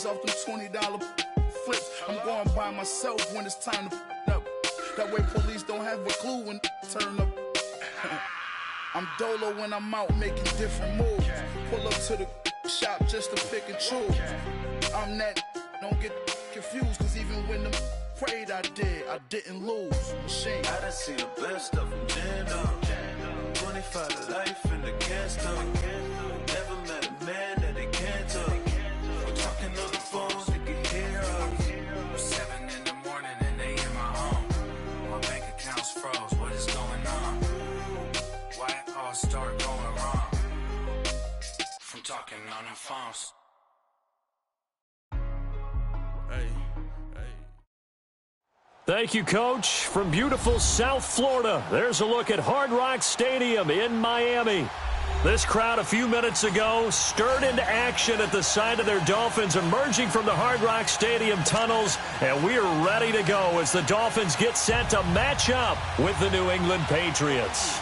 G's off them $20 flips. I'm going by myself when it's time to up. That way police don't have a clue when turn up. I'm dolo when I'm out making different moves. Pull up to the shop just to pick and choose. I'm that, don't get confused, cause even when the prayed I didn't lose. Machine. I done seen the best of them jammed up. 25 to life in the cast up. Never met a man that they can't talk. We're talking on the phone, they can hear us. 7 in the morning and they in my home. My bank account's froze, what is going on? Why it all start going wrong? From talking on the phones. Thank you, Coach. From beautiful South Florida, there's a look at Hard Rock Stadium in Miami. This crowd a few minutes ago stirred into action at the sight of their Dolphins emerging from the Hard Rock Stadium tunnels, and we are ready to go as the Dolphins get set to match up with the New England Patriots.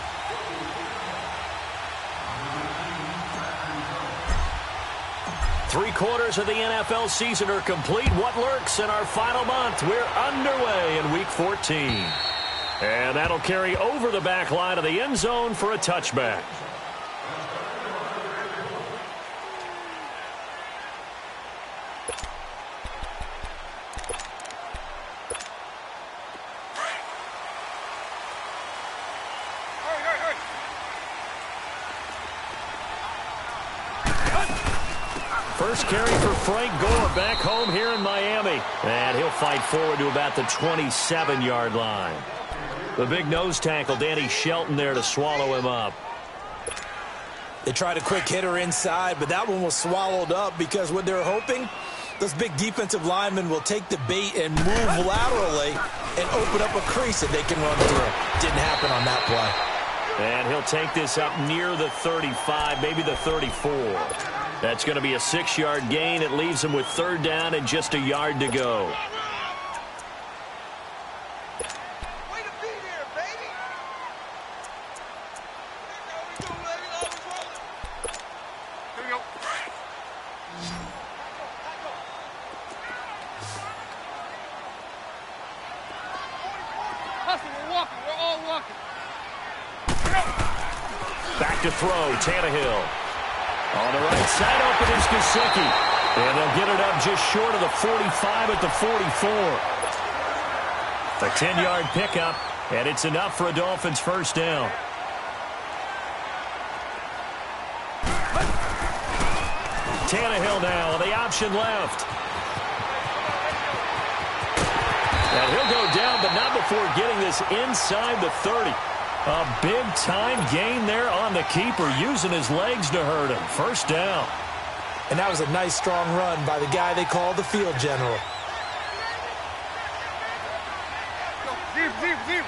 Three-quarters of the NFL season are complete. What lurks in our final month? We're underway in Week 14. And that'll carry over the back line of the end zone for a touchback. First carry for Frank Gore back home here in Miami. And he'll fight forward to about the 27-yard line. The big nose tackle, Danny Shelton, there to swallow him up. They tried a quick hitter inside, but that one was swallowed up because what they're hoping, those big defensive linemen will take the bait and move laterally and open up a crease that they can run through. Didn't happen on that play. And he'll take this up near the 35, maybe the 34. That's going to be a 6-yard gain. It leaves him with third down and just a yard to go. Way to be there, baby. Here we go. Hustle, we're walking. We're all walking. Back to throw, Tannehill. On the right side, open is Gesicki. And they'll get it up just short of the 45 at the 44. A 10-yard pickup, and it's enough for a Dolphins first down. Tannehill now on the option left. And he'll go down, but not before getting this inside the 30. A big-time gain there on the keeper, using his legs to hurt him. First down. And that was a nice, strong run by the guy they call the field general. Zero.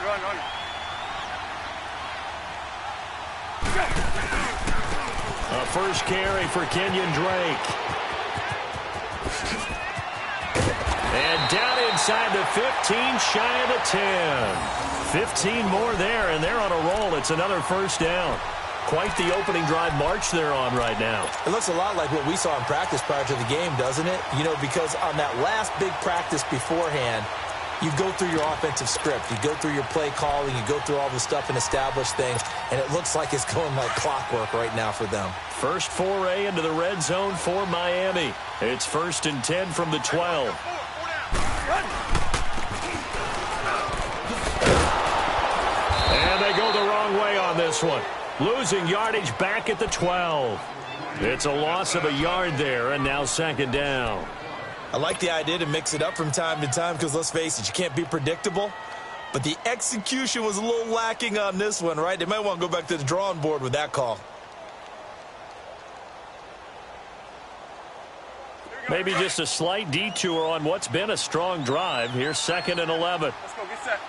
Run. A first carry for Kenyon Drake. And down inside the 15, shy of the 10. 15 more there, and they're on a roll. It's another first down. Quite the opening drive march they're on right now. It looks a lot like what we saw in practice prior to the game, doesn't it? You know, because on that last big practice beforehand, you go through your offensive script. You go through your play calling. You go through all the stuff and establish things, and it looks like it's going like clockwork right now for them. First foray into the red zone for Miami. It's 1st and 10 from the 12. And they go the wrong way on this one. Losing yardage back at the 12. It's a loss of a yard there, and now second down. I like the idea to mix it up from time to time because, let's face it, you can't be predictable. But the execution was a little lacking on this one, right? They might want to go back to the drawing board with that call. Maybe just a slight detour on what's been a strong drive. Here's 2nd and 11. Let's go, get set.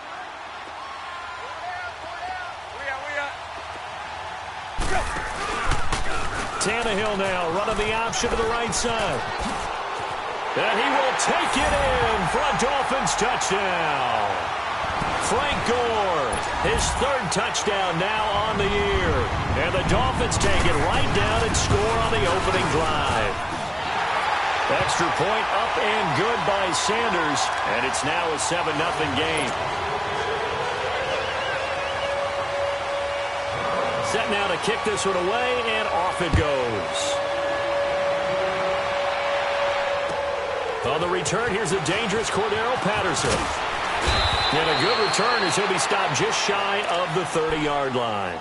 Tannehill now running the option to the right side. And he will take it in for a Dolphins touchdown. Frank Gore, his 3rd touchdown now on the year. And the Dolphins take it right down and score on the opening drive. Extra point up and good by Sanders, and it's now a 7-0 game. Set now to kick this one away, and off it goes. On the return, here's a dangerous Cordero Patterson. And a good return as he'll be stopped just shy of the 30-yard line.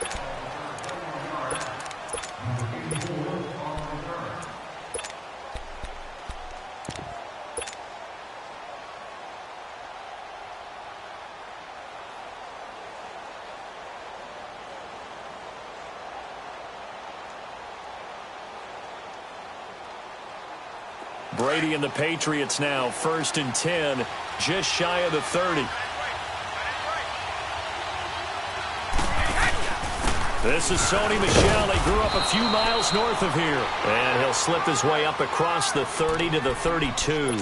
Brady and the Patriots now 1st and 10, just shy of the 30. This is Sony Michel. They grew up a few miles north of here. And he'll slip his way up across the 30 to the 32.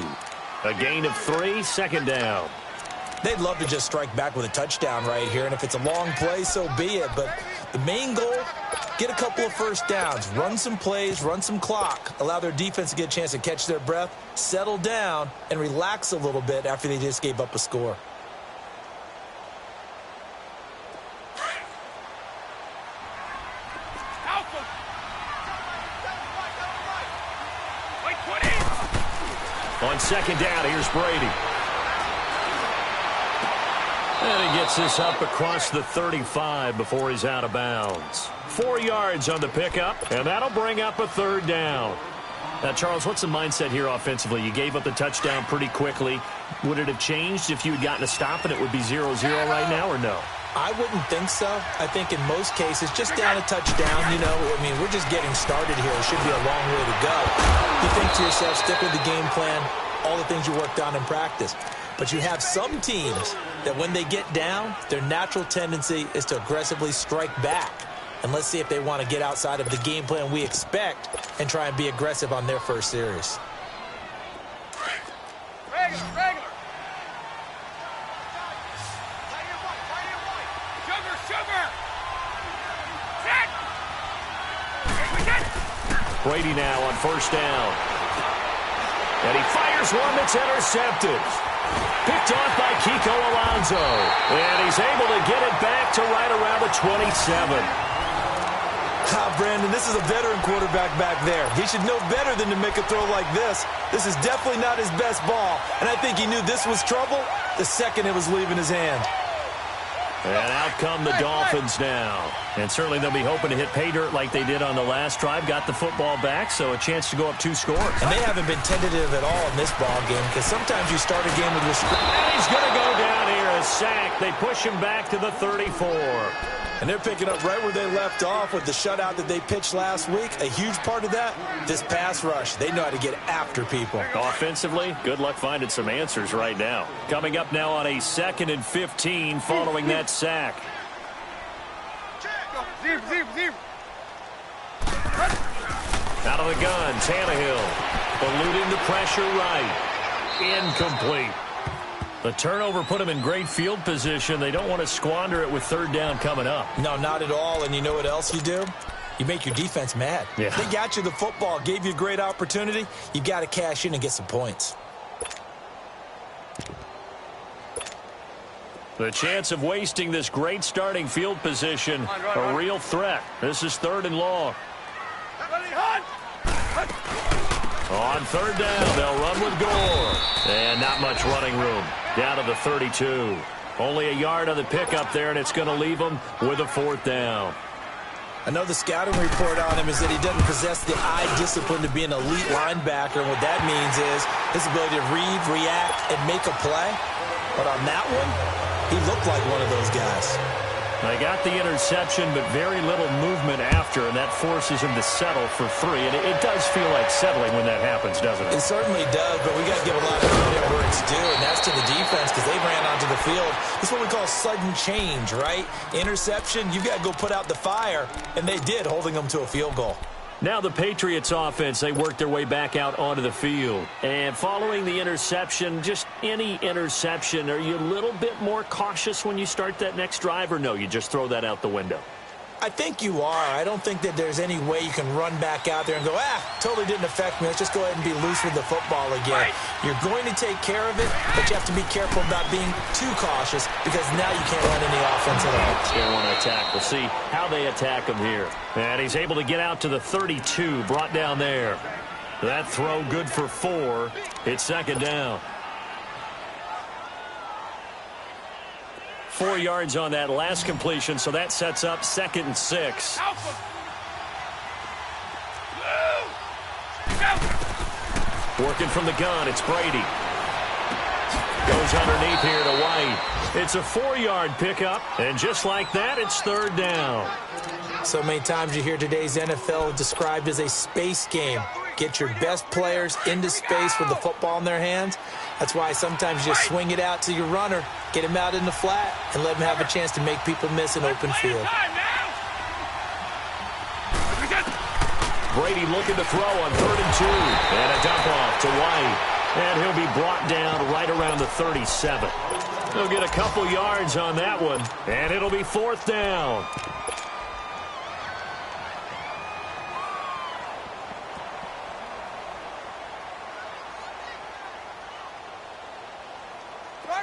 A gain of 3, 2nd down. They'd love to just strike back with a touchdown right here, and if it's a long play, so be it. But the main goal, get a couple of first downs, run some plays, run some clock, allow their defense to get a chance to catch their breath, settle down, and relax a little bit after they just gave up a score. On 2nd down, here's Brady. And he gets this up across the 35 before he's out of bounds. 4 yards on the pickup, and that'll bring up a 3rd down. Now, Charles, what's the mindset here offensively? You gave up the touchdown pretty quickly. Would it have changed if you had gotten a stop and it would be 0-0 right now, or no? I wouldn't think so. I think in most cases, just down a touchdown, you know, I mean, we're just getting started here. It should be a long way to go. You think to yourself, stick with the game plan, all the things you worked on in practice. But you have some teams that when they get down, their natural tendency is to aggressively strike back. And let's see if they want to get outside of the game plan we expect and try and be aggressive on their first series. Regular. Sugar. Brady now on 1st down. And he fires one that's intercepted. Picked off by Kiko Alonso. And he's able to get it back to right around the 27. Brandon, this is a veteran quarterback back there. He should know better than to make a throw like this. This is definitely not his best ball. And I think he knew this was trouble the second it was leaving his hand. And out come the Dolphins now. And certainly they'll be hoping to hit pay dirt like they did on the last drive. Got the football back, so a chance to go up 2 scores. And they haven't been tentative at all in this ball game because sometimes you start a game with your script. And he's going to go down here, a sack. They push him back to the 34. And they're picking up right where they left off with the shutout that they pitched last week. A huge part of that, this pass rush. They know how to get after people. Offensively, good luck finding some answers right now. Coming up now on a 2nd and 15 following that sack. Zero. Out of the gun, Tannehill eluding the pressure right. Incomplete. The turnover put them in great field position. They don't want to squander it with 3rd down coming up. No, not at all. And you know what else you do? You make your defense mad. Yeah. They got you the football, gave you a great opportunity. You got to cash in and get some points. The chance of wasting this great starting field position, a real threat. This is 3rd and long. On 3rd down, they'll run with Gore. And not much running room. Down to the 32. Only a yard on the pickup there, and it's going to leave them with a 4th down. I know the scouting report on him is that he doesn't possess the eye discipline to be an elite linebacker. And what that means is his ability to read, react, and make a play. But on that one, he looked like one of those guys. They got the interception, but very little movement after, and that forces him to settle for 3. And it does feel like settling when that happens, doesn't it? It certainly does, but we got to give a lot of credit where it's due, and that's to the defense because they ran onto the field. This is what we call sudden change, right? Interception, you got to go put out the fire, and they did, holding them to a field goal. Now the Patriots offense, they work their way back out onto the field. And following the interception, just any interception, are you a little bit more cautious when you start that next drive, or no, you just throw that out the window? I think you are. I don't think that there's any way you can run back out there and go, totally didn't affect me. Let's just go ahead and be loose with the football again. You're going to take care of it, but you have to be careful about being too cautious because now you can't run any offense at all. They want to attack. We'll see how they attack him here. And he's able to get out to the 32, brought down there. That throw good for 4. It's second down. 4 yards on that last completion, so that sets up 2nd and 6. Working from the gun, it's Brady. Goes underneath here to White. It's a 4-yard pickup, and just like that, it's 3rd down. So many times you hear today's NFL described as a space game. Get your best players into space with the football in their hands. That's why sometimes you just swing it out to your runner, get him out in the flat, and let him have a chance to make people miss an open field. Brady looking to throw on 3rd and 2. And a dump off to White. And he'll be brought down right around the 37. He'll get a couple yards on that one. And it'll be 4th down.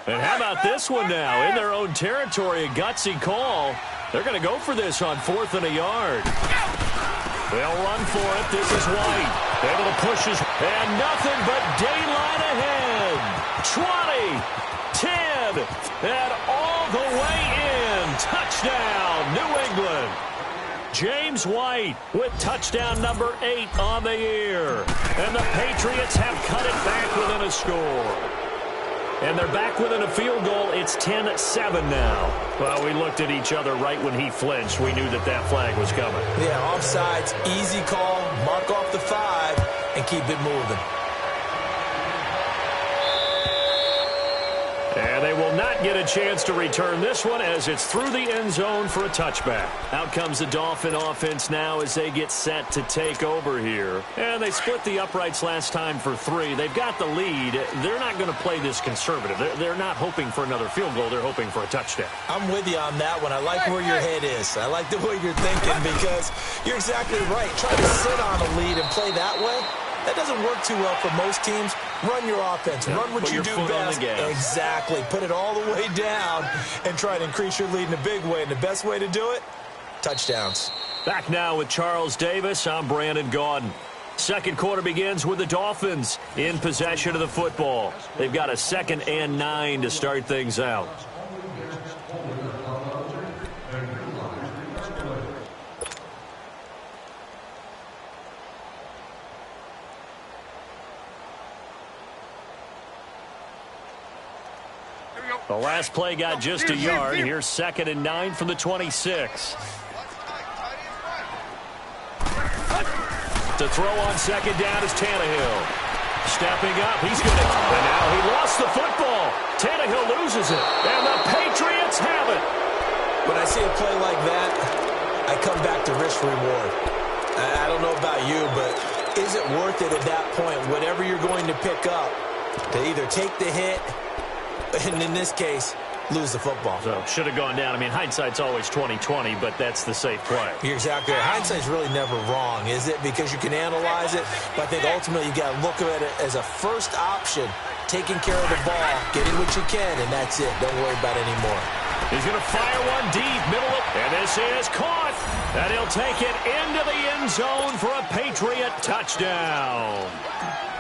And how about this one now? In their own territory, a gutsy call. They're going to go for this on 4th and a yard. They'll run for it. This is White. Able to push his... And nothing but daylight ahead. 20, 10, and all the way in. Touchdown, New England. James White with touchdown number 8 on the year. And the Patriots have cut it back within a score. And they're back within a field goal. It's 10-7 now. Well, we looked at each other right when he flinched. We knew that that flag was coming. Yeah, offsides, easy call, mark off the 5, and keep it moving. And they will not get a chance to return this one as it's through the end zone for a touchback. Out comes the Dolphin offense now as they get set to take over here. And they split the uprights last time for 3. They've got the lead. They're not going to play this conservative. They're not hoping for another field goal. They're hoping for a touchdown. I'm with you on that one. I like where your head is. I like the way you're thinking because you're exactly right. Trying to sit on a lead and play that way, that doesn't work too well for most teams. Run your offense. Run what you do best. Exactly. Put it all the way down and try to increase your lead in a big way. And the best way to do it, touchdowns. Back now with Charles Davis. I'm Brandon Gaudin. Second quarter begins with the Dolphins in possession of the football. They've got a 2nd and 9 to start things out. The last play got just a yard. Here's 2nd and 9 from the 26. To throw on 2nd down is Tannehill. Stepping up, he's going to... And now he lost the football. Tannehill loses it. And the Patriots have it. When I see a play like that, I come back to risk-reward. I don't know about you, but is it worth it at that point, whatever you're going to pick up, to either take the hit, and in this case, lose the football? So, should have gone down. I mean, hindsight's always 20/20, but that's the safe play. You're exactly right. Hindsight's really never wrong, is it? Because you can analyze it, but I think ultimately you got to look at it as a first option, taking care of the ball, getting what you can, and that's it. Don't worry about it anymore. He's going to fire one deep, middle of, and this is caught. And he'll take it into the end zone for a Patriot touchdown.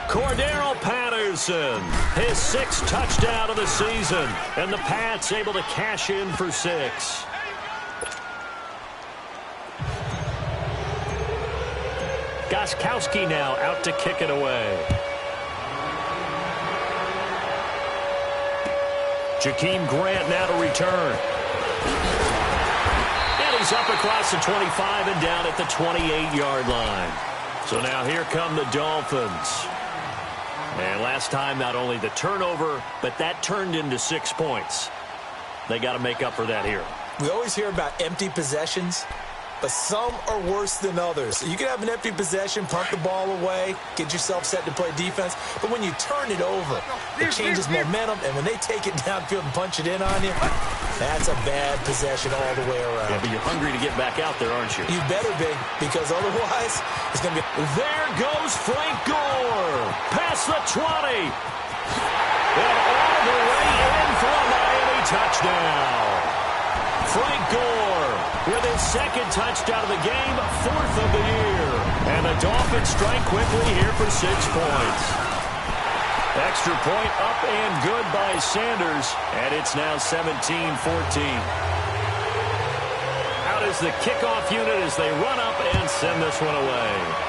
Cordero Patterson, his 6th touchdown of the season, and the Pats able to cash in for 6. Gostkowski now out to kick it away. Jakeem Grant now to return. And he's up across the 25 and down at the 28-yard line. So now here come the Dolphins. And last time, not only the turnover, but that turned into 6 points. They got to make up for that here. We always hear about empty possessions, but some are worse than others. You can have an empty possession, punt the ball away, get yourself set to play defense, but when you turn it over, it changes momentum, and when they take it downfield and punch it in on you, That's a bad possession all the way around. Yeah, but you're hungry to get back out there, aren't you? You better be, because otherwise it's going to be... There goes Frank Gore. Past the 20. And all the way in for a Miami touchdown. Frank Gore with his second touchdown of the game, 4th of the year. And the Dolphins strike quickly here for 6 points. Extra point up and good by Sanders, and it's now 17-14. Out is the kickoff unit as they run up and send this one away.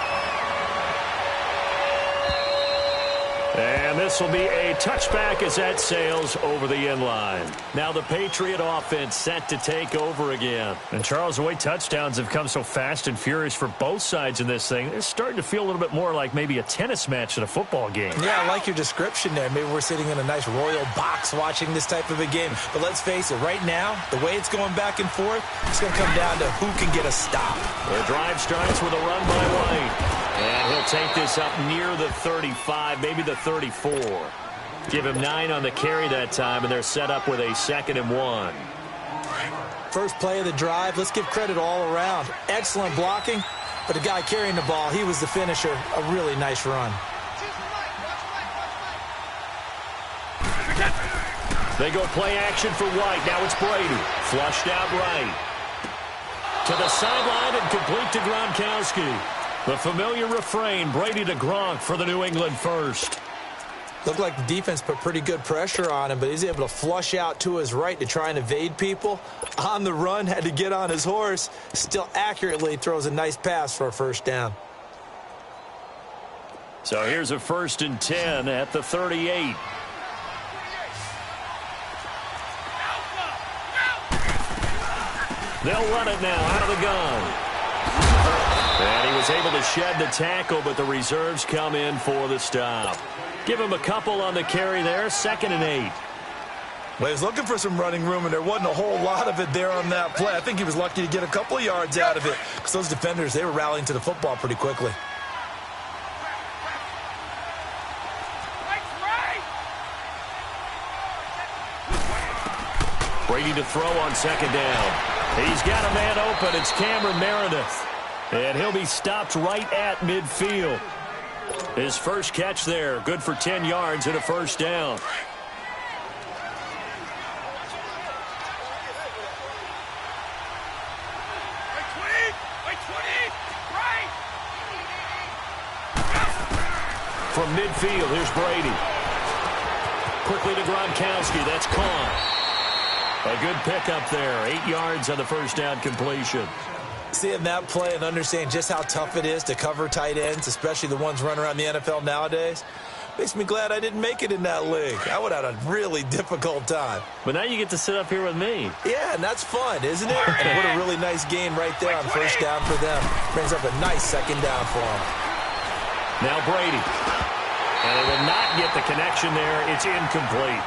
And this will be a touchback as that sails over the end line. Now the Patriot offense set to take over again. And Charles, the way touchdowns have come so fast and furious for both sides in this thing, it's starting to feel a little bit more like maybe a tennis match at a football game. Yeah, I like your description there. Maybe we're sitting in a nice royal box watching this type of a game. But let's face it, right now, the way it's going back and forth, it's going to come down to who can get a stop. The drive starts with a run by White. And he'll take this up near the 35, maybe the 34. Give him 9 on the carry that time, and they're set up with a 2nd and 1. First play of the drive, let's give credit all around. Excellent blocking, but the guy carrying the ball, he was the finisher. A really nice run. They go play action for White. Now it's Brady. Flushed out right. To the sideline and complete to Gronkowski. The familiar refrain, Brady to Gronk for the New England first. Looked like the defense put pretty good pressure on him, but he's able to flush out to his right to try and evade people. On the run, had to get on his horse. Still accurately throws a nice pass for a first down. So here's a 1st and 10 at the 38. They'll run it now out of the gun. And he was able to shed the tackle, but the reserves come in for the stop. Give him a couple on the carry there, 2nd and 8. Well, he was looking for some running room, and there wasn't a whole lot of it there on that play. I think he was lucky to get a couple of yards out of it, because those defenders, they were rallying to the football pretty quickly. Brady to throw on 2nd down. He's got a man open. It's Cameron Meredith. And he'll be stopped right at midfield. His first catch there, good for 10 yards and a first down. From midfield, here's Brady. Quickly to Gronkowski. That's caught. A good pickup there. 8 yards on the first down completion. Seeing that play and understanding just how tough it is to cover tight ends, especially the ones running around the NFL nowadays, makes me glad I didn't make it in that league. I would have had a really difficult time. But now you get to sit up here with me. Yeah, and that's fun, isn't it? And what a really nice gain right there on first down for them. Brings up a nice 2nd down for them. Now Brady. And they will not get the connection there. It's incomplete.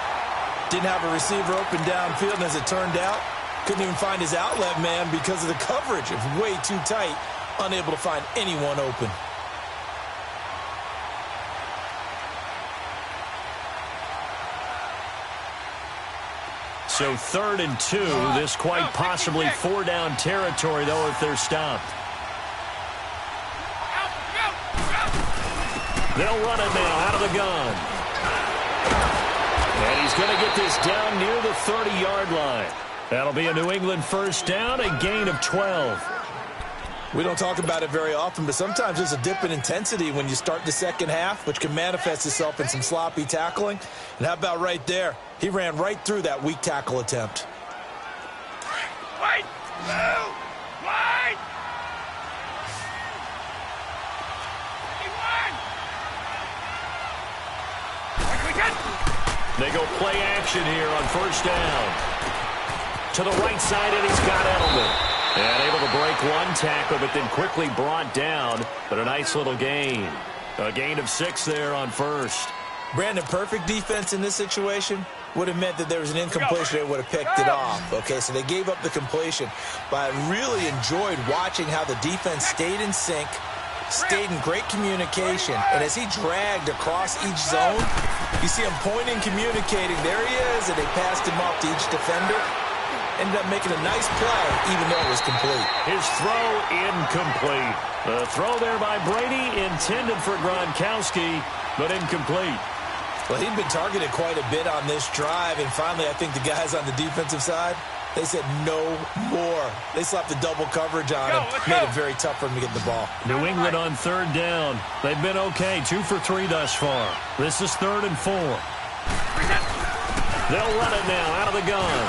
Didn't have a receiver open downfield, and as it turned out, couldn't even find his outlet man because of the coverage. It was way too tight, unable to find anyone open. So 3rd and 2. This quite possibly 4-down territory, though, if they're stopped. They'll run it now out of the gun. And he's going to get this down near the 30-yard line. That'll be a New England first down, a gain of 12. We don't talk about it very often, but sometimes there's a dip in intensity when you start the second half, which can manifest itself in some sloppy tackling. And how about right there? He ran right through that weak tackle attempt. Wait! Move! Wait! They go play action here on first down. To the right side, and he's got Edelman. And able to break one tackle, but then quickly brought down. But a nice little gain. A gain of 6 there on first. Brandon, perfect defense in this situation would have meant that there was an incompletion. They would have picked it off. Okay, so they gave up the completion. But I really enjoyed watching how the defense stayed in sync, stayed in great communication. And as he dragged across each zone, you see him pointing, communicating. There he is, and they passed him off to each defender. ended up making a nice play, even though it was complete. His throw incomplete. The throw there by Brady intended for Gronkowski, but incomplete. Well, he'd been targeted quite a bit on this drive, and finally I think the guys on the defensive side, they said no more. They slapped the double coverage on him, made it very tough for him to get the ball. New England on third down. They've been okay, 2 for 3 thus far. This is 3rd and 4. They'll run it now out of the gun.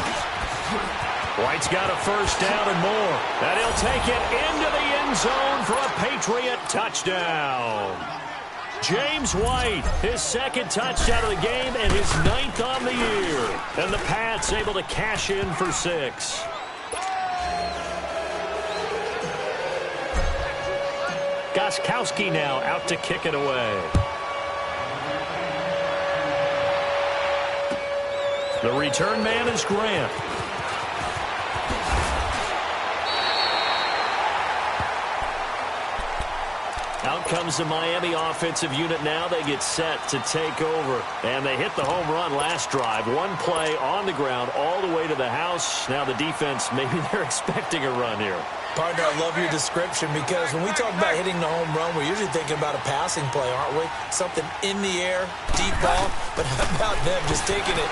White's got a first down and more. And he'll take it into the end zone for a Patriot touchdown. James White, his 2nd touchdown of the game and his 9th on the year. And the Pats able to cash in for 6. Gostkowski now out to kick it away. The return man is Grant. Out comes the Miami offensive unit now. They get set to take over. And they hit the home run last drive. One play on the ground all the way to the house. Now the defense, maybe they're expecting a run here. Partner, I love your description because when we talk about hitting the home run, we're usually thinking about a passing play, aren't we? Something in the air, deep ball. But how about them just taking it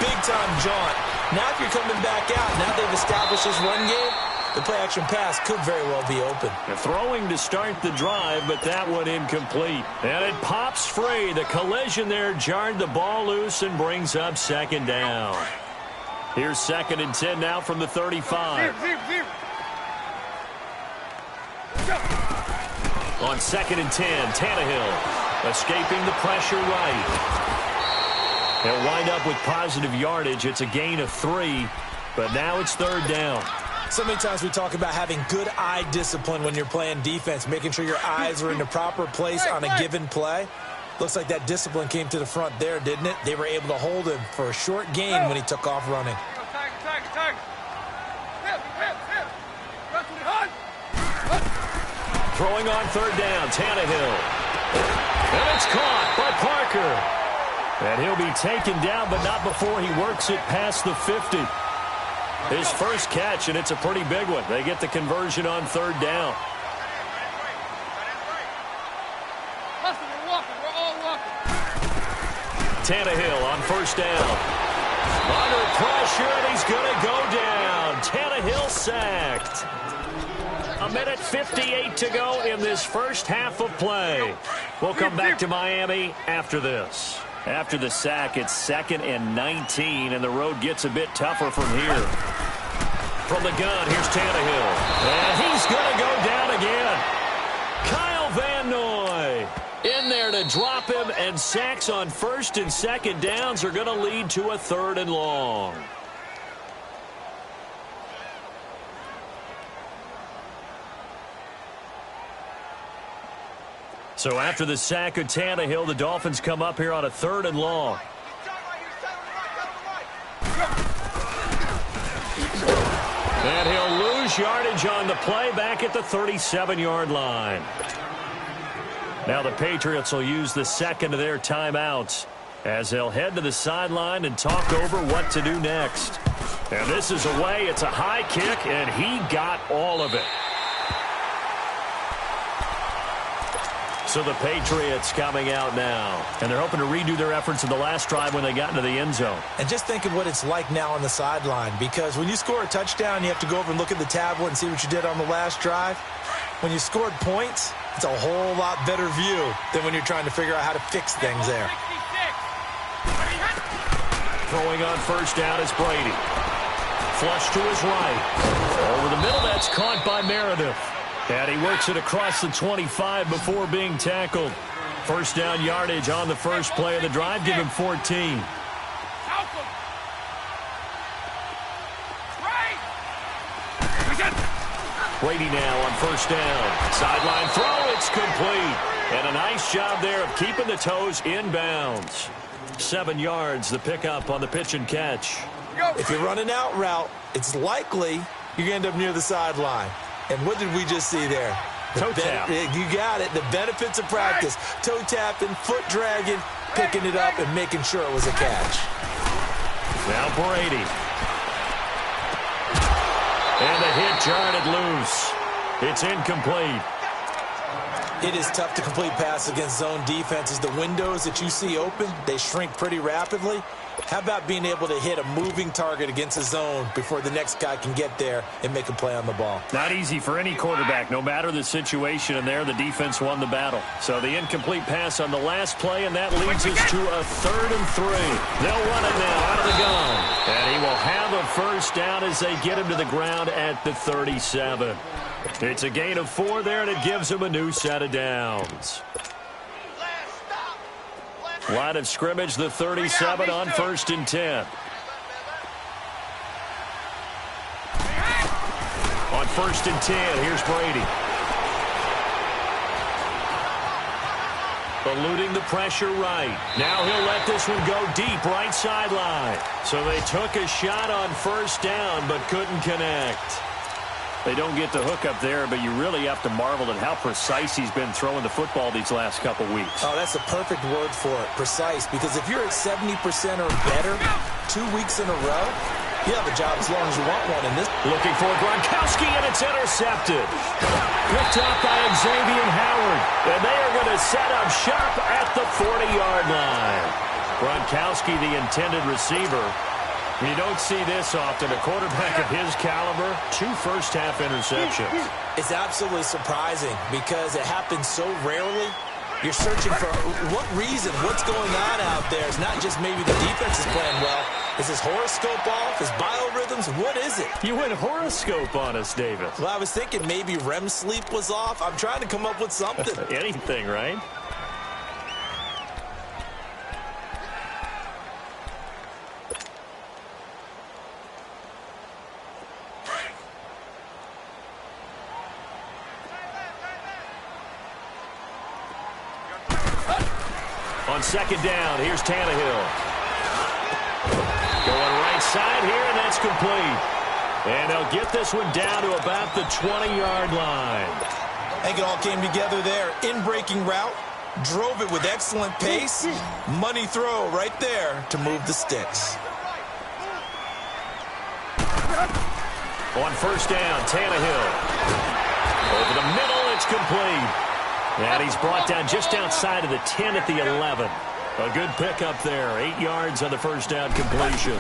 big-time jaunt? Now if you're coming back out, now they've established this run game, the play-action pass could very well be open. Throwing to start the drive, but that one incomplete. And it pops free. The collision there jarred the ball loose and brings up 2nd down. Here's 2nd and 10 now from the 35. On 2nd and 10, Tannehill escaping the pressure right. They'll wind up with positive yardage. It's a gain of 3, but now it's 3rd down. So many times we talk about having good eye discipline when you're playing defense, making sure your eyes are in the proper place on a given play. Looks like that discipline came to the front there, didn't it? They were able to hold him for a short gain when he took off running. Throwing on 3rd down, Tannehill. And it's caught by Parker. And he'll be taken down, but not before he works it past the 50. His first catch, and it's a pretty big one. They get the conversion on 3rd down. Tannehill on 1st down. Under pressure, and he's going to go down. Tannehill sacked. 1:58 to go in this first half of play. We'll come back to Miami after this. After the sack, it's 2nd and 19, and the road gets a bit tougher from here. From the gun, here's Tannehill. And he's going to go down again. Kyle Van Noy in there to drop him, and sacks on 1st and 2nd downs are going to lead to a 3rd and long. So after the sack of Tannehill, the Dolphins come up here on a 3rd and long. And he'll lose yardage on the play back at the 37-yard line. Now the Patriots will use the 2nd of their timeouts as they'll head to the sideline and talk over what to do next. And this is away. It's a high kick, and he got all of it. So the Patriots coming out now. And they're hoping to redo their efforts in the last drive when they got into the end zone. And just think of what it's like now on the sideline. Because when you score a touchdown, you have to go over and look at the tablet and see what you did on the last drive. When you scored points, it's a whole lot better view than when you're trying to figure out how to fix things there. Throwing on 1st down is Brady. Flush to his right. Over the middle, that's caught by Meredith. And he works it across the 25 before being tackled. 1st down yardage on the first play of the drive. Give him 14. Brady now on 1st down. Sideline throw, it's complete. And a nice job there of keeping the toes inbounds. 7 yards, the pickup on the pitch and catch. If you're running out route, it's likely you're going to end up near the sideline. And what did we just see there? Toe tap. You got it. The benefits of practice. Toe tapping, foot dragging, picking it up, and making sure it was a catch. Now Brady. And the hit jarred it loose. It's incomplete. It is tough to complete pass against zone defenses. The windows that you see open, they shrink pretty rapidly. How about being able to hit a moving target against a zone before the next guy can get there and make a play on the ball? Not easy for any quarterback, no matter the situation, and there the defense won the battle. So the incomplete pass on the last play, and that leads us to a 3rd and 3. They'll run it now out of the gun. And he will have a first down as they get him to the ground at the 37. It's a gain of 4 there, and it gives him a new set of downs. Line of scrimmage, the 37 on 1st and 10. On 1st and 10, here's Brady. Eluding the pressure right. Now he'll let this one go deep right sideline. So they took a shot on 1st down but couldn't connect. They don't get the hook up there, but you really have to marvel at how precise he's been throwing the football these last couple weeks. Oh, that's the perfect word for it, precise, because if you're at 70% or better 2 weeks in a row, you have a job as long as you want one in this. Looking for Gronkowski, and it's intercepted. Picked up by Xavier Howard, and they are going to set up shop at the 40-yard line. Gronkowski, the intended receiver. You don't see this often. A quarterback of his caliber, 2 first-half interceptions. It's absolutely surprising because it happens so rarely. You're searching for what reason, what's going on out there. It's not just maybe the defense is playing well. Is his horoscope off? His biorhythms? What is it? You went horoscope on us, David. Well, I was thinking maybe REM sleep was off. I'm trying to come up with something. Anything, right? On 2nd down, here's Tannehill. Going right side here, and that's complete. And they'll get this one down to about the 20-yard line. I think it all came together there. In-breaking route, drove it with excellent pace. Money throw right there to move the sticks. On 1st down, Tannehill. Over the middle, it's complete. And he's brought down just outside of the 10 at the 11. A good pickup there. 8 yards on the 1st down completion.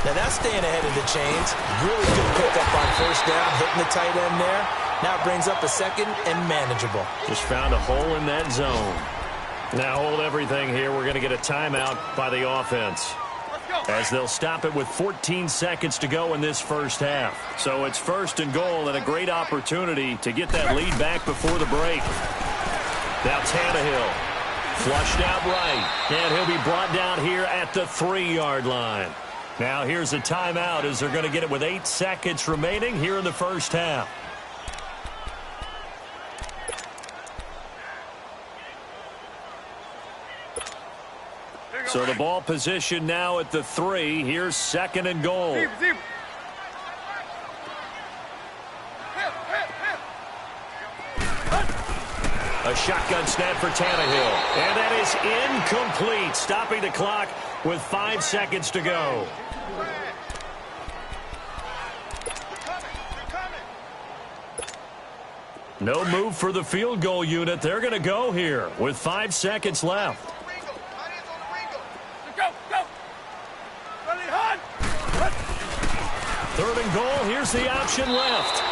Now that's staying ahead of the chains. Really good pickup on 1st down, hitting the tight end there. Now it brings up a 2nd and manageable. Just found a hole in that zone. Now hold everything here. We're going to get a timeout by the offense, as they'll stop it with 14 seconds to go in this first half. So it's 1st and goal, and a great opportunity to get that lead back before the break. Now Tannehill, flushed out right, and he'll be brought down here at the 3-yard line. Now here's a timeout as they're going to get it with 8 seconds remaining here in the first half. So the ball position now at the 3. Here's 2nd and goal. A shotgun snap for Tannehill. And that is incomplete, stopping the clock with 5 seconds to go. No move for the field goal unit. They're going to go here with 5 seconds left. Third and goal. Here's the option left.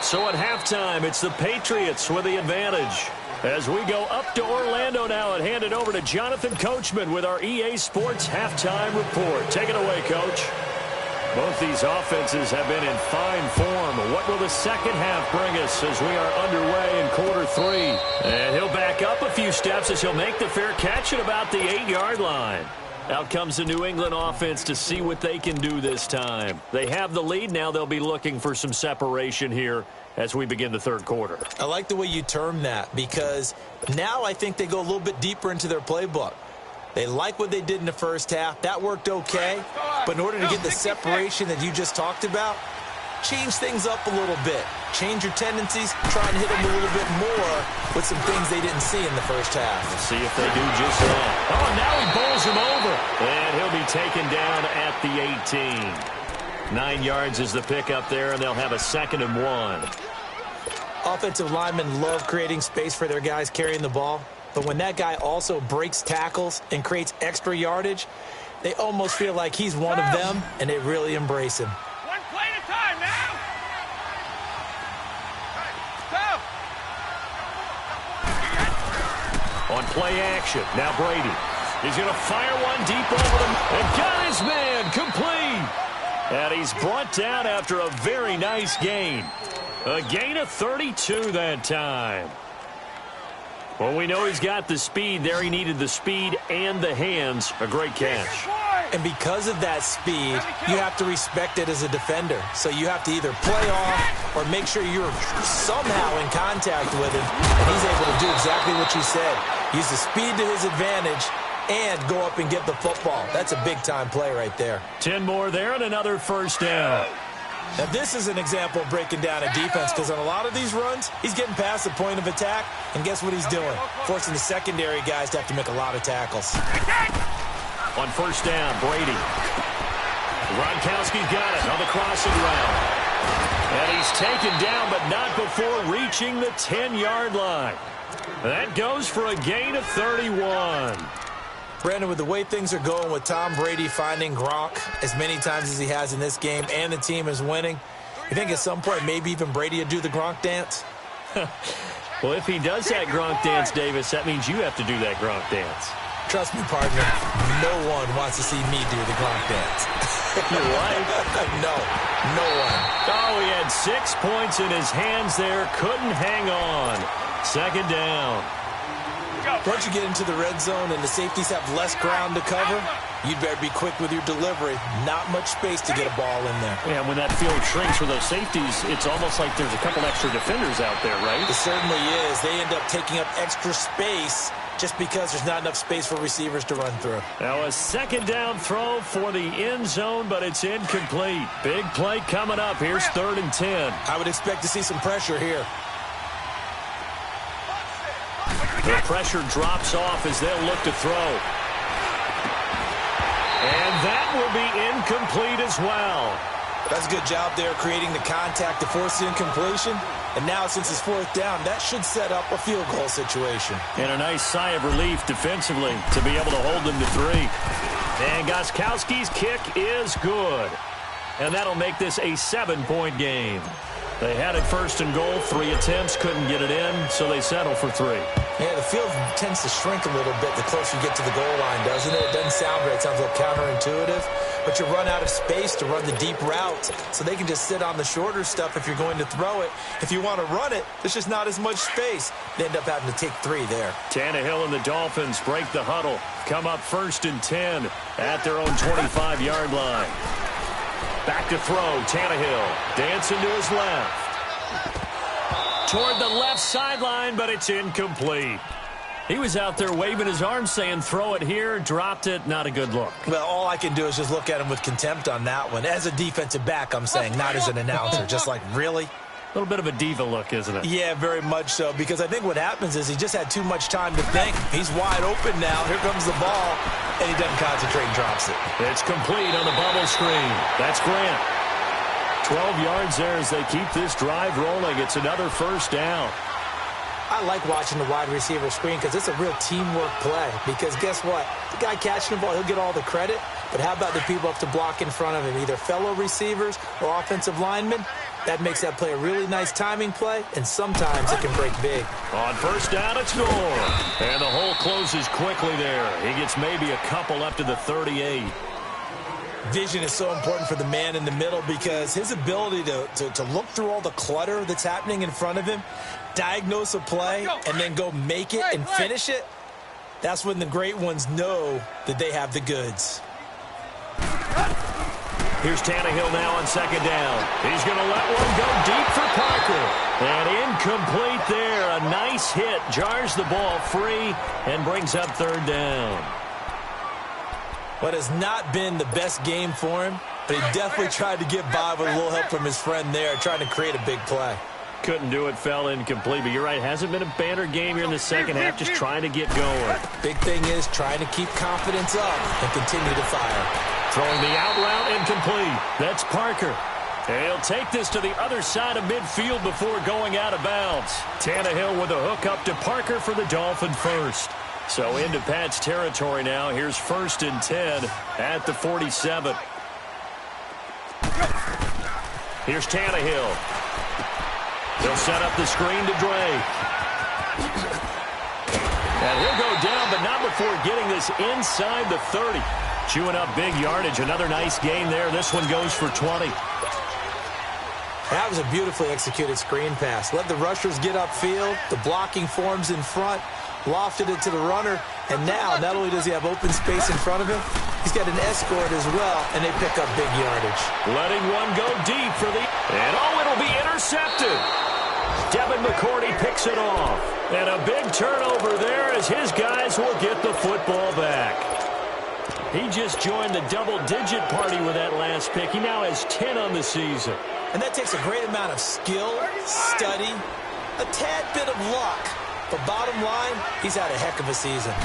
So at halftime, it's the Patriots with the advantage. As we go up to Orlando now and hand it over to Jonathan Coachman with our EA Sports Halftime Report. Take it away, Coach. Both these offenses have been in fine form. What will the second half bring us as we are underway in quarter 3? And he'll back up a few steps as he'll make the fair catch at about the 8-yard line. Out comes the New England offense to see what they can do this time. They have the lead. Now they'll be looking for some separation here as we begin the third quarter. I like the way you term that, because now I think they go a little bit deeper into their playbook. They like what they did in the first half. That worked okay. But in order to get the separation that you just talked about, change things up a little bit. Change your tendencies. Try and hit them a little bit more with some things they didn't see in the first half. We'll see if they do just that. Oh, now he bowls him over. And he'll be taken down at the 18. 9 yards is the pickup there, and they'll have a 2nd and 1. Offensive linemen love creating space for their guys carrying the ball, but when that guy also breaks tackles and creates extra yardage, they almost feel like he's one of them, and they really embrace him. One play at a time now. Go. On play action, now Brady. He's going to fire one deep over them and got his man complete. And he's brought down after a very nice gain. A gain of 32 that time. Well, we know he's got the speed there. He needed the speed and the hands. A great catch. And because of that speed, you have to respect it as a defender. So you have to either play off or make sure you're somehow in contact with him. And he's able to do exactly what you said. Use the speed to his advantage and go up and get the football. That's a big-time play right there. 10 more there and another first down. Now, this is an example of breaking down a defense because on a lot of these runs, he's getting past the point of attack, and guess what he's doing? Forcing the secondary guys to have to make a lot of tackles. On first down, Brady. Gronkowski's got it on the crossing route. And he's taken down, but not before reaching the 10-yard line. That goes for a gain of 31. Brandon, with the way things are going with Tom Brady finding Gronk as many times as he has in this game and the team is winning, you think at some point maybe even Brady will do the Gronk dance? Well, if he does that Gronk dance, Davis, that means you have to do that Gronk dance. Trust me, partner, no one wants to see me do the Gronk dance. You're right. No one. Oh, he had 6 points in his hands there. Couldn't hang on. 2nd down. Once you get into the red zone and the safeties have less ground to cover, you'd better be quick with your delivery. Not much space to get a ball in there. Yeah, when that field shrinks for those safeties, it's almost like there's a couple extra defenders out there, right? It certainly is. They end up taking up extra space just because there's not enough space for receivers to run through. Now a 2nd down throw for the end zone, but it's incomplete. Big play coming up. Here's 3rd and 10. I would expect to see some pressure here. The pressure drops off as they'll look to throw. And that will be incomplete as well. That's a good job there creating the contact to force the incompletion. And now since it's 4th down, that should set up a field goal situation. And a nice sigh of relief defensively to be able to hold them to 3. And Gostkowski's kick is good. And that'll make this a 7-point game. They had it 1st and goal, 3 attempts, couldn't get it in, so they settle for 3. Yeah, the field tends to shrink a little bit the closer you get to the goal line, doesn't it? It doesn't sound right. It sounds a little counterintuitive. But you run out of space to run the deep routes, so they can just sit on the shorter stuff if you're going to throw it. If you want to run it, there's just not as much space. They end up having to take 3 there. Tannehill and the Dolphins break the huddle. Come up 1st and 10 at their own 25-yard line. Back to throw, Tannehill dancing to his left. Toward the left sideline, but it's incomplete. He was out there waving his arms saying, throw it here, dropped it, not a good look. Well, all I can do is just look at him with contempt on that one. As a defensive back, I'm saying, not as an announcer. Just like, really? A little bit of a diva look, isn't it? Yeah, very much so, because I think what happens is he just had too much time to think. He's wide open now. Here comes the ball, and he doesn't concentrate and drops it. It's complete on the bubble screen. That's Grant. 12 yards there as they keep this drive rolling. It's another 1st down. I like watching the wide receiver screen because it's a real teamwork play. Because guess what? The guy catching the ball, he'll get all the credit. But how about the people up to block in front of him, either fellow receivers or offensive linemen? That makes that play a really nice timing play, and sometimes it can break big. On 1st down, it's Gore. And the hole closes quickly there. He gets maybe a couple up to the 38. Vision is so important for the man in the middle because his ability to look through all the clutter that's happening in front of him, diagnose a play, and then go make it and finish it, that's when the great ones know that they have the goods. Here's Tannehill now on 2nd down. He's going to let one go deep for Parker. And incomplete there. A nice hit. Jars the ball free and brings up 3rd down. What has not been the best game for him, but he definitely tried to get by with a little help from his friend there, trying to create a big play. Couldn't do it, fell incomplete, but you're right, hasn't been a banner game here in the 2nd half, just trying to get going. Big thing is trying to keep confidence up and continue to fire. Throwing the out route incomplete. That's Parker. And he'll take this to the other side of midfield before going out of bounds. Tannehill with a hook up to Parker for the Dolphin first. So into Pat's territory now. Here's 1st and 10 at the 47. Here's Tannehill. He'll set up the screen to Drake. And he'll go down, but not before getting this inside the 30. Chewing up big yardage. Another nice gain there. This one goes for 20. That was a beautifully executed screen pass. Let the rushers get upfield. The blocking forms in front. Lofted it to the runner. And now, not only does he have open space in front of him, he's got an escort as well, and they pick up big yardage. Letting one go deep for the... And it'll be intercepted. Devin McCourty picks it off. And a big turnover there as his guys will get the football back. He just joined the double-digit party with that last pick. He now has 10 on the season. And that takes a great amount of skill, study, a tad bit of luck. But bottom line, he's had a heck of a season.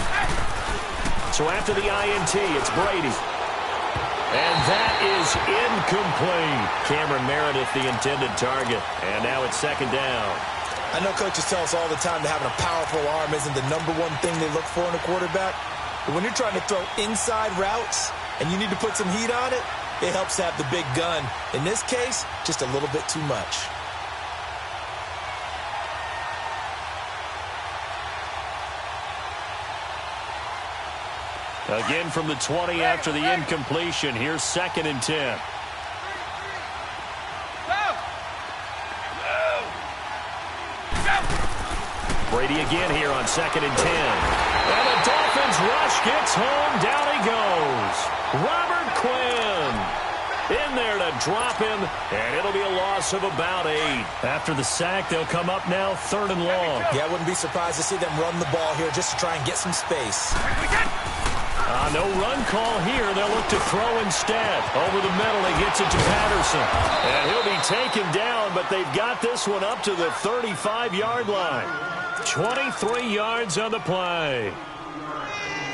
So after the INT, it's Brady. And that is incomplete. Cameron Meredith, the intended target. And now it's 2nd down. I know coaches tell us all the time that having a powerful arm isn't the #1 thing they look for in a quarterback. But when you're trying to throw inside routes and you need to put some heat on it, it helps to have the big gun. In this case, just a little bit too much. Again from the 20 after the incompletion. Here's 2nd and 10. Brady again here on 2nd and 10. And the Dolphins rush gets home. Down he goes. Robert Quinn in there to drop him. And it'll be a loss of about 8. After the sack, they'll come up now 3rd and long. Yeah, I wouldn't be surprised to see them run the ball here just to try and get some space. No run call here. They'll look to throw instead. Over the middle, he gets it to Patterson. And he'll be taken down, but they've got this one up to the 35-yard line. 23 yards on the play.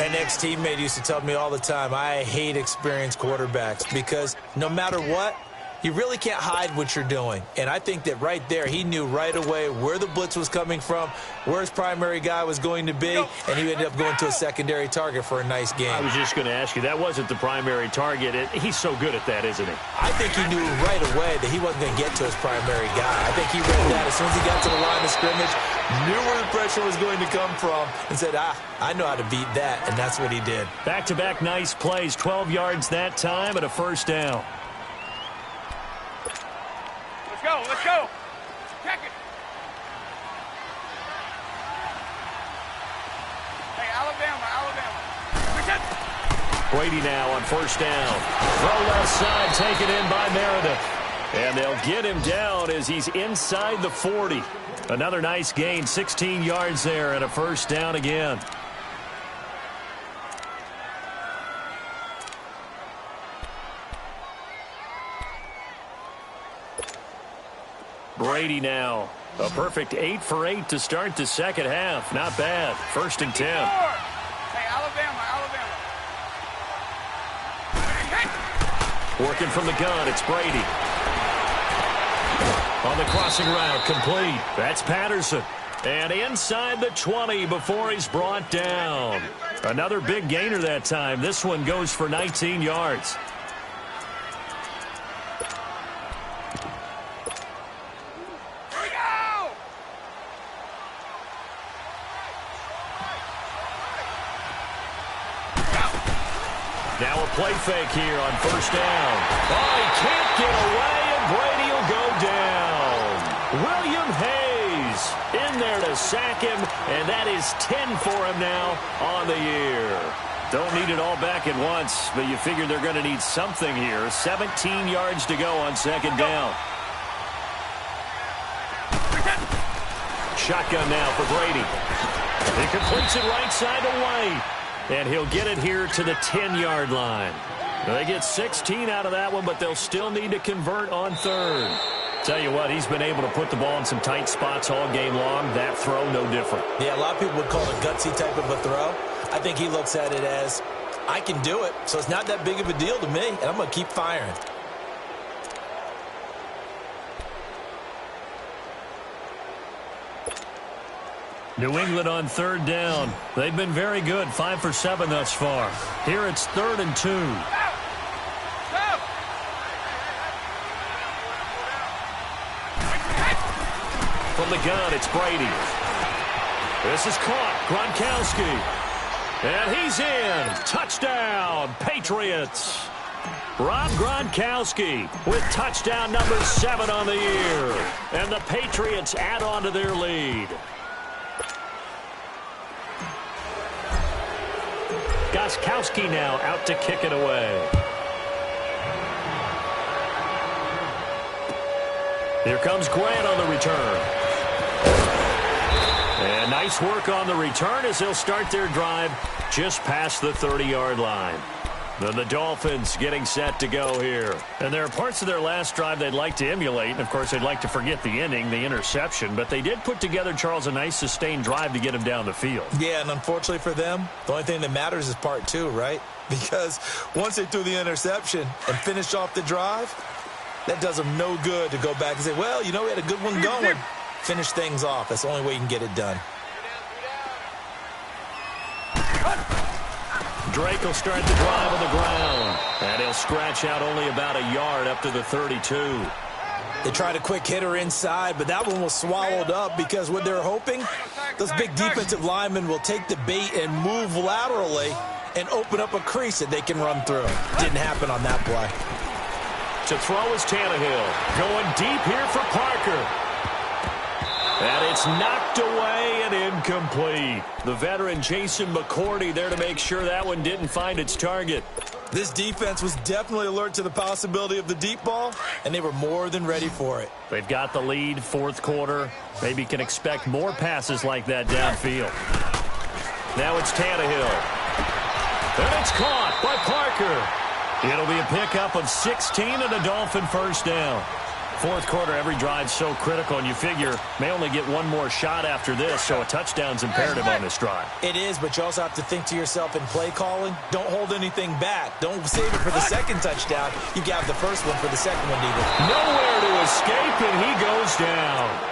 An ex-teammate used to tell me all the time, I hate experienced quarterbacks because no matter what, you really can't hide what you're doing. And I think that right there, he knew right away where the blitz was coming from, where his primary guy was going to be, and he ended up going to a secondary target for a nice game. I was just going to ask you, that wasn't the primary target. He's so good at that, isn't he? I think he knew right away that he wasn't going to get to his primary guy. I think he read that as soon as he got to the line of scrimmage, knew where the pressure was going to come from, and said, I know how to beat that, and that's what he did. Back-to-back nice plays, 12 yards that time and a 1st down. Let's go. Check it. Hey, Alabama. Brady now on 1st down. Throw left side, taken in by Meredith. And they'll get him down as he's inside the 40. Another nice gain, 16 yards there and a 1st down again. Brady now. A perfect 8 for 8 to start the 2nd half. Not bad. 1st and 10. Hey, Alabama. Working from the gun, it's Brady. On the crossing route, complete. That's Patterson. And inside the 20 before he's brought down. Another big gainer that time. This one goes for 19 yards. Now a play fake here on 1st down. Oh, he can't get away, and Brady will go down. William Hayes in there to sack him, and that is 10 for him now on the year. Don't need it all back at once, but you figure they're going to need something here. 17 yards to go on 2nd down. Shotgun now for Brady. He completes it right side away. And he'll get it here to the 10-yard line. They get 16 out of that one, but they'll still need to convert on 3rd. Tell you what, he's been able to put the ball in some tight spots all game long. That throw, no different. Yeah, a lot of people would call it a gutsy type of a throw. I think he looks at it as I can do it, so it's not that big of a deal to me, and I'm going to keep firing. New England on third down. They've been very good, 5 for 7 thus far. Here it's 3rd and 2. From the gun, it's Brady. This is caught. Gronkowski. And he's in. Touchdown, Patriots. Rob Gronkowski with touchdown number 7 on the year. And the Patriots add on to their lead. Gronkowski now out to kick it away. Here comes Grant on the return. And nice work on the return as they'll start their drive just past the 30-yard line. Then the Dolphins getting set to go here. And there are parts of their last drive they'd like to emulate. And, of course, they'd like to forget the ending, the interception. But they did put together, Charles, a nice sustained drive to get him down the field. Yeah, and unfortunately for them, the only thing that matters is part 2, right? Because once they threw the interception and finished off the drive, that does them no good to go back and say, well, you know, we had a good one going. Finish things off. That's the only way you can get it done. Drake will start the drive on the ground. And he'll scratch out only about a yard up to the 32. They tried a quick hitter inside, but that one was swallowed up because what they're hoping, those big defensive linemen will take the bait and move laterally and open up a crease that they can run through. Didn't happen on that play. To throw is Tannehill. Going deep here for Parker. And it's knocked away and incomplete. The veteran Jason McCourty there to make sure that one didn't find its target. This defense was definitely alert to the possibility of the deep ball, and they were more than ready for it. They've got the lead, 4th quarter. Maybe can expect more passes like that downfield. Now it's Tannehill. And it's caught by Parker. It'll be a pickup of 16 and a Dolphin first down. 4th quarter, every drive's so critical, and you figure may only get one more shot after this, so a touchdown's imperative on this drive. It is, but you also have to think to yourself in play calling, don't hold anything back. Don't save it for the second touchdown. You got the first one for the second one, either. Nowhere to escape, and he goes down.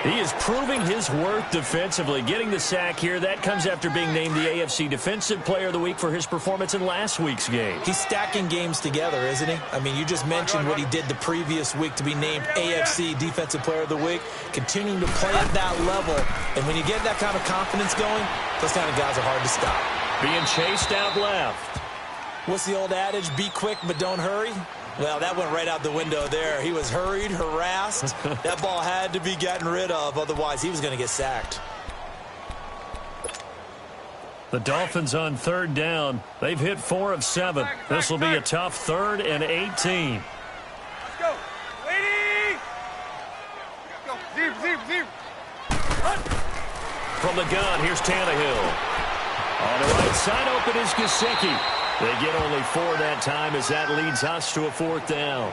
He is proving his worth defensively. Getting the sack here, that comes after being named the AFC Defensive Player of the Week for his performance in last week's game. He's stacking games together, isn't he? I mean, you just mentioned what he did the previous week to be named AFC Defensive Player of the Week, continuing to play at that level. And when you get that kind of confidence going, those kind of guys are hard to stop. Being chased out left. What's the old adage? Be quick, but don't hurry. Well, that went right out the window there. He was hurried, harassed. That ball had to be gotten rid of. Otherwise, he was going to get sacked. The Dolphins on 3rd down. They've hit 4 of 7. This will be a tough 3rd and 18. Let's go. Lady! Go. Zero. From the gun, here's Tannehill. On the right side, open is Gesicki. They get only 4 that time as that leads us to a 4th down.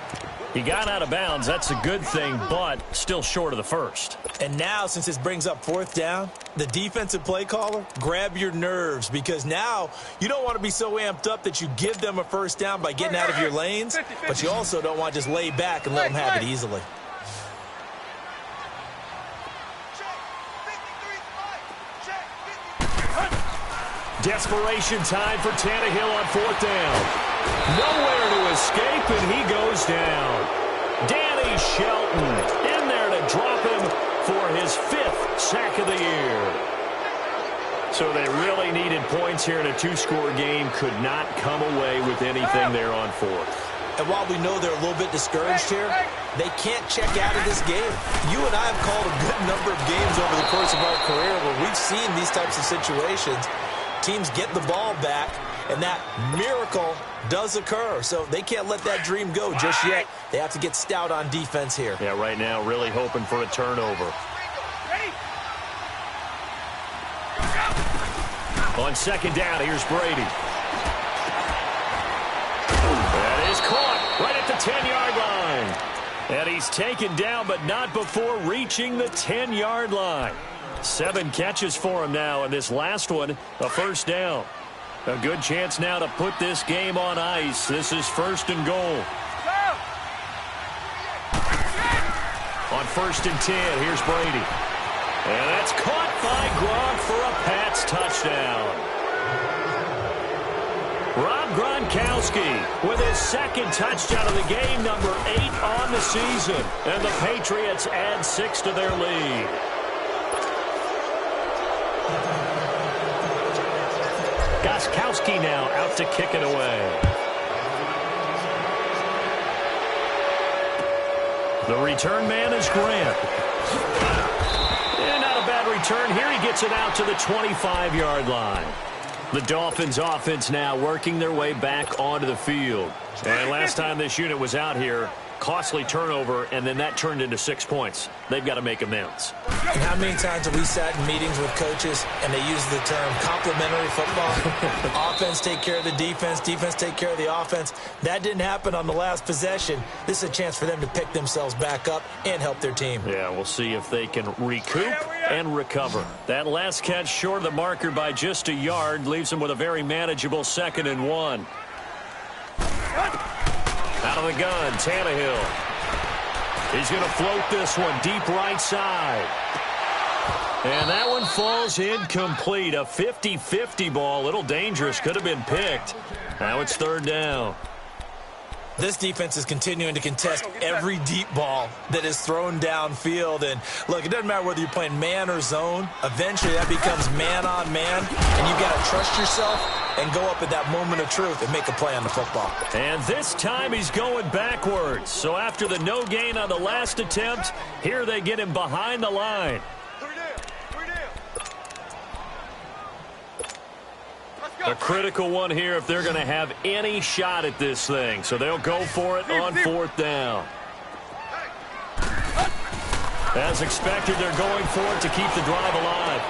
He got out of bounds. That's a good thing, but still short of the first. And now, since this brings up 4th down, the defensive play caller, grab your nerves, because now you don't want to be so amped up that you give them a first down by getting out of your lanes, but you also don't want to just lay back and let them have it easily. Desperation time for Tannehill on 4th down. Nowhere to escape, and he goes down. Danny Shelton in there to drop him for his 5th sack of the year. So they really needed points here in a 2-score game. Could not come away with anything there on 4th. And while we know they're a little bit discouraged here, they can't check out of this game. You and I have called a good number of games over the course of our career where we've seen these types of situations. Teams get the ball back, and that miracle does occur. So they can't let that dream go just yet. They have to get stout on defense here. Yeah, right now really hoping for a turnover. On 2nd down, here's Brady. That is caught right at the 10-yard line. And he's taken down, but not before reaching the 10-yard line. 7 catches for him now, and this last one, a first down. A good chance now to put this game on ice. This is 1st and goal. On 1st and 10, here's Brady. And that's caught by Gronk for a Pats touchdown. Rob Gronkowski with his 2nd touchdown of the game, number 8 on the season. And the Patriots add 6 to their lead. Gronkowski now out to kick it away. The return man is Grant. And not a bad return here. He gets it out to the 25-yard line. The Dolphins offense now working their way back onto the field. And last time this unit was out here, costly turnover, and then that turned into 6 points. They've got to make amends. And how many times have we sat in meetings with coaches and they use the term complementary football? Offense take care of the defense, defense take care of the offense. That didn't happen on the last possession. This is a chance for them to pick themselves back up and help their team. Yeah, we'll see if they can recoup and recover. That last catch short of the marker by just a yard leaves them with a very manageable 2nd and 1. Out of the gun, Tannehill. He's going to float this one deep right side. And that one falls incomplete. A 50-50 ball. A little dangerous. Could have been picked. Now it's 3rd down. This defense is continuing to contest every deep ball that is thrown downfield. And, look, it doesn't matter whether you're playing man or zone. Eventually, that becomes man-on-man. And you've got to trust yourself and go up at that moment of truth and make a play on the football. And this time he's going backwards. So after the no gain on the last attempt, here they get him behind the line. A critical one here if they're going to have any shot at this thing. So they'll go for it on 4th down. As expected, they're going for it to keep the drive alive.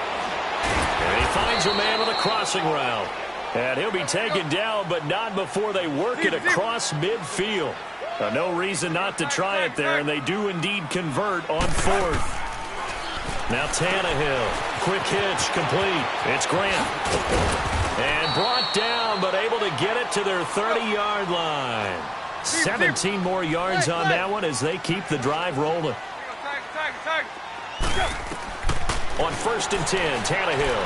And he finds a man with a crossing route. And he'll be taken down, but not before they work it across midfield. No reason not to try it there, and they do indeed convert on 4th. Now Tannehill. Quick hitch, complete. It's Grant. And brought down, but able to get it to their 30-yard line. 17 more yards on that one as they keep the drive rolling. On 1st and 10, Tannehill.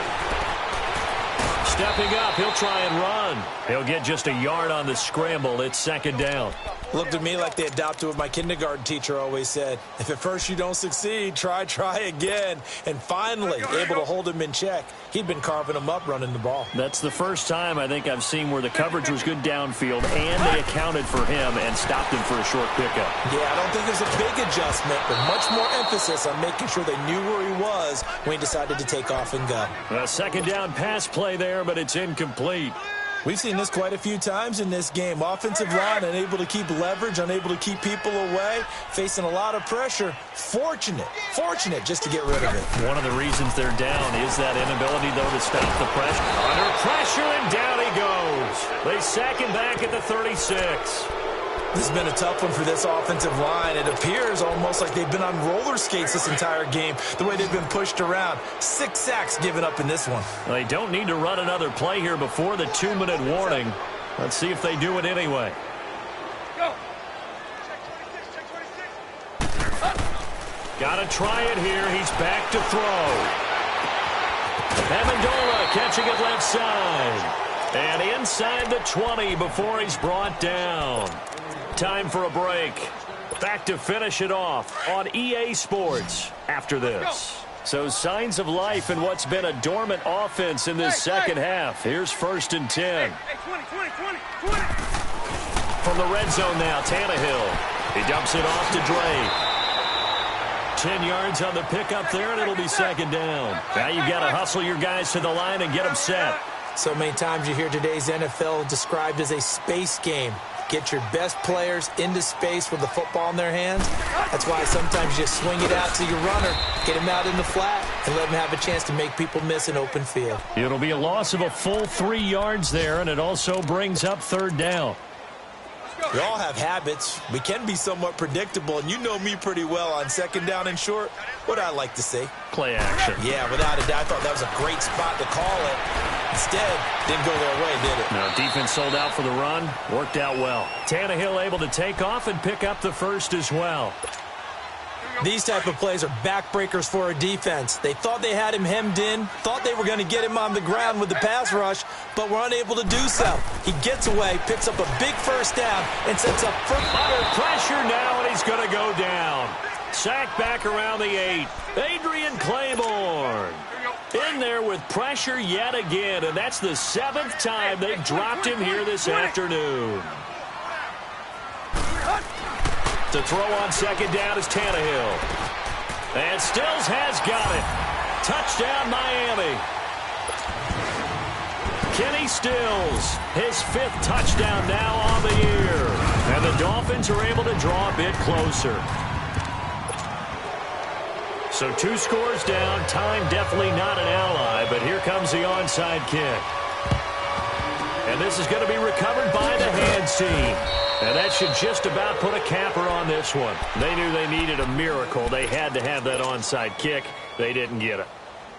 Stepping up, he'll try and run. He'll get just a yard on the scramble. It's 2nd down. Looked at me like they adopted what my kindergarten teacher always said. If at first you don't succeed, try again. And finally, able to hold him in check. He'd been carving him up running the ball. That's the first time I think I've seen where the coverage was good downfield and they accounted for him and stopped him for a short pickup. Yeah, I don't think it was a big adjustment, but much more emphasis on making sure they knew where he was when he decided to take off and go. A 2nd down pass play there, but it's incomplete. We've seen this quite a few times in this game. Offensive line unable to keep leverage, unable to keep people away, facing a lot of pressure. Fortunate just to get rid of it. One of the reasons they're down is that inability, though, to stop the pressure. Under pressure, and down he goes. They sack him back at the 36. This has been a tough one for this offensive line. It appears almost like they've been on roller skates this entire game, the way they've been pushed around. 6 sacks given up in this one. They don't need to run another play here before the 2-minute warning. Let's see if they do it anyway. Go. Got to try it here. He's back to throw. Amendola catching it left side. And inside the 20 before he's brought down. Time for a break. Back to finish it off on EA Sports after this. So signs of life in what's been a dormant offense in this second half. Here's 1st and 10. 20. From the red zone now, Tannehill. He dumps it off to Drake. 10 yards on the pickup there, and it'll be 2nd down. Now you've got to hustle your guys to the line and get them set. So many times you hear today's NFL described as a space game. Get your best players into space with the football in their hands. That's why sometimes you just swing it out to your runner, get him out in the flat, and let him have a chance to make people miss an open field. It'll be a loss of a full 3 yards there, and it also brings up 3rd down. Let's go. We all have habits. We can be somewhat predictable, and you know me pretty well on second down and short. What I like to say. Play action. Yeah, without a doubt, I thought that was a great spot to call it. Instead, didn't go their way, did it? No, defense sold out for the run. Worked out well. Tannehill able to take off and pick up the first as well. These type of plays are backbreakers for a defense. They thought they had him hemmed in, thought they were going to get him on the ground with the pass rush, but were unable to do so. He gets away, picks up a big first down, and sets up for under pressure now, and he's going to go down. Sacked back around the 8. Adrian Claiborne in there with pressure yet again, and that's the 7th time they've dropped him here this afternoon. To throw on second down is Tannehill. And Stills has got it. Touchdown, Miami. Kenny Stills, his 5th touchdown now on the year. And the Dolphins are able to draw a bit closer. So 2 scores down. Time definitely not an ally, but here comes the onside kick. And this is going to be recovered by the hands team. And that should just about put a capper on this one. They knew they needed a miracle. They had to have that onside kick. They didn't get it.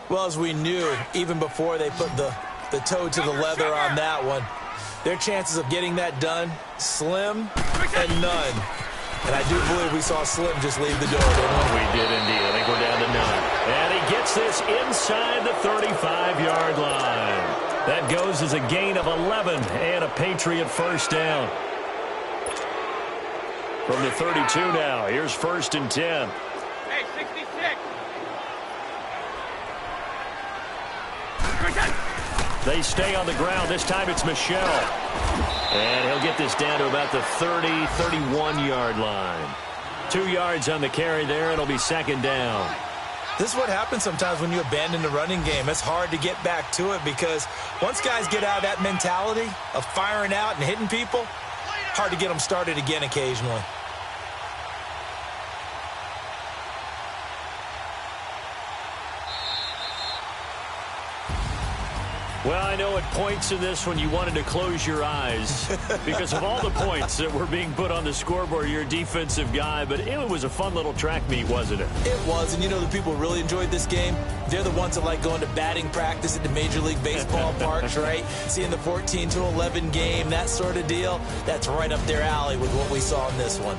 Well, as we knew, even before they put the toe to the leather on that one, their chances of getting that done, slim and none. And I do believe we saw Slim just leave the door, didn't we? We did indeed. I think we're down to none. And he gets this inside the 35-yard line. That goes as a gain of 11 and a Patriot first down. From the 32 now, here's 1st and 10. Hey, 66. They stay on the ground. This time it's Michel. And he'll get this down to about the 30, 31-yard line. 2 yards on the carry there. It'll be second down. This is what happens sometimes when you abandon the running game. It's hard to get back to it because once guys get out of that mentality of firing out and hitting people, hard to get them started again occasionally. Well, I know at points in this when you wanted to close your eyes because of all the points that were being put on the scoreboard. You're a defensive guy, but it was a fun little track meet, wasn't it? It was, and you know the people who really enjoyed this game? They're the ones that like going to batting practice at the Major League Baseball parks, right? Seeing the 14-11 game, that sort of deal. That's right up their alley with what we saw in this one.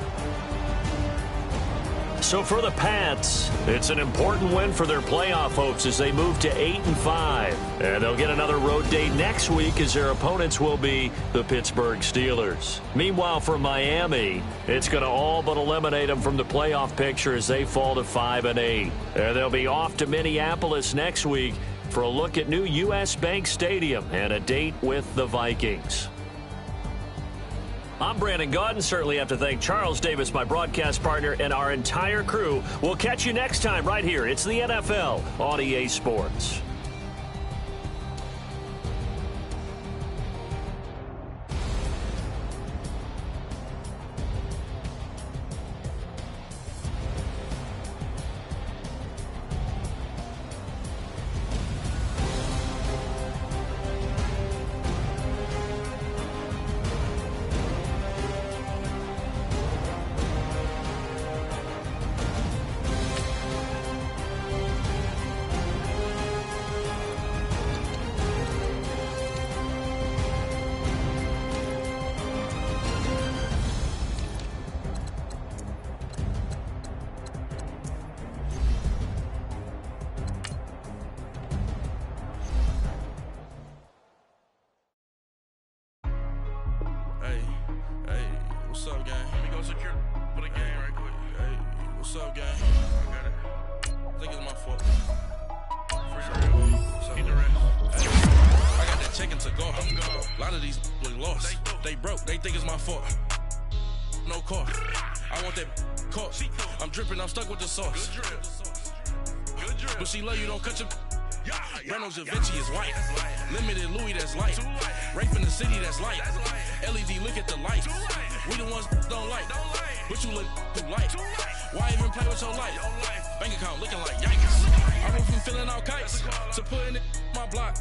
So for the Pats, it's an important win for their playoff hopes as they move to 8-5. And they'll get another road date next week as their opponents will be the Pittsburgh Steelers. Meanwhile, for Miami, it's going to all but eliminate them from the playoff picture as they fall to 5-8. And they'll be off to Minneapolis next week for a look at new U.S. Bank Stadium and a date with the Vikings. I'm Brandon Gaudin. Certainly have to thank Charles Davis, my broadcast partner, and our entire crew. We'll catch you next time right here. It's the NFL on EA Sports. What's up, gang? Let me go secure for the game right quick. Hey, what's up, gang? I got it. I think it's my fault. For real. Need the rest. Hey, I got that chicken to go. A lot of these look lost. They broke. They think it's my fault. No car. I want that caught. I'm dripping. I'm stuck with the sauce. Good drip. But she love you. Don't cut your... Breno Javinci is white. Limited Louis, that's light. Rape in the city, that's light. LED, look at the light. We the ones don't like. But you look too light. Why even play with your life? Bank account looking like yikes. I went from filling out kites to putting it in my block.